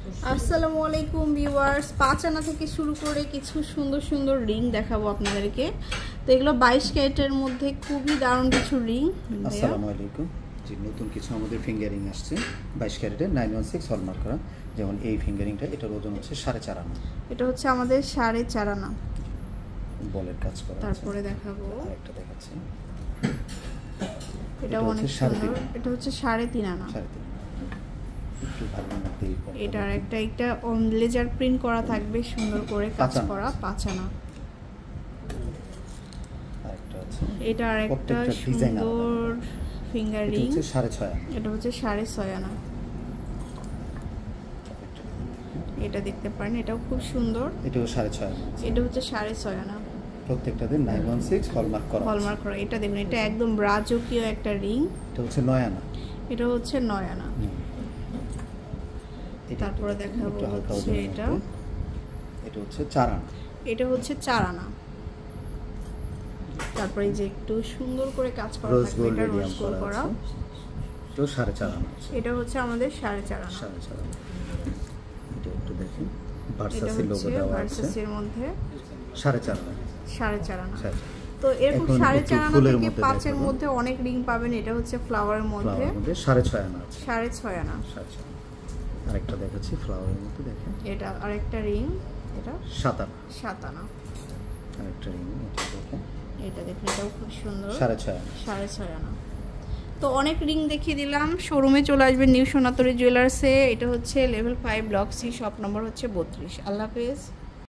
আসসালামু আলাইকুম ভিউয়ার্স, 5 আনা থেকে শুরু করে কিছু সুন্দর সুন্দর রিং দেখাবো আপনাদেরকে। তো এগুলো 22 ক্যারেটের মধ্যে খুবই দারুণ কিছু রিং। আসসালামু আলাইকুম। জি, নতুন কিছু আমাদের ফিঙ্গারিং আসছে 22 ক্যারেটের 916 হলমার্ক করা। যেমন এই ফিঙ্গারিংটা, এটার ওজন হচ্ছে 4.5 আনা। এটা হচ্ছে আমাদের 4.5 আনা বলের কাজ করা। তারপরে দেখাবো একটা দেখাচ্ছি, এটা অনেক সুন্দর। এটা হচ্ছে 3.5 আনা। একটু ভালো মধ্যে এটার একটা লেজার প্রিন্ট করা থাকবে, সুন্দর করে কাজ করা 5 আনা। আরেকটা আছে, এটা আরেকটা সুন্দর ফিঙ্গারিং, এটা হচ্ছে 6.5 আনা। এটা হচ্ছে 6.5 আনা। এটা দেখতে পারেন, এটাও খুব সুন্দর। এটাও 6.5 আনা। এটা হচ্ছে 6.5 আনা। প্রত্যেকটাতে 916 হলমার্ক করা। হলমার্ক করা। এটা দেখুন, এটা একদম রাজকীয় একটা রিং। এটা হচ্ছে 9 আনা। এটা হচ্ছে 9 আনা। তারপরে দেখাবো হচ্ছে এটা হচ্ছে 4 আনা। এটা হচ্ছে 4 আনা। তারপরে যে একটু সুন্দর করে কাজ করা থাকবে, এটা রোজ গোল্ড করা। তো 4.5 আনা। এটা হচ্ছে আমাদের 4.5 আনা। 4.5 আনা। এটা একটু দেখুন, ভার্সাসের লোগো দেওয়া আছে। ভার্সাসের মধ্যে 4.5 আনা। 4.5 আনা। তো এরকম 4.5 আনা থেকে 5 এর মধ্যে অনেক রিং পাবেন। এটা হচ্ছে ফ্লাওয়ারের মধ্যে 6.5 আনা আছে। 6.5 আনা। আরেকটা দেখাচ্ছি ফ্লাওয়ারের মধ্যে, দেখেন এটা আরেকটা রিং, এটা 7 আনা। 7 আনা। আরেকটা রিং, এটা দেখেন, এটা দেখুন, এটাও খুব সুন্দর। 6.5 আনা। 6.5 আনা। তো অনেক রিং দেখিয়ে দিলাম। শোরুমে চলে আসবেন নিউ সোনাতরী জুয়েলার্সে। এটা হচ্ছে level 5 block C, shop number হচ্ছে 32। আল্লাহ হাফেজ।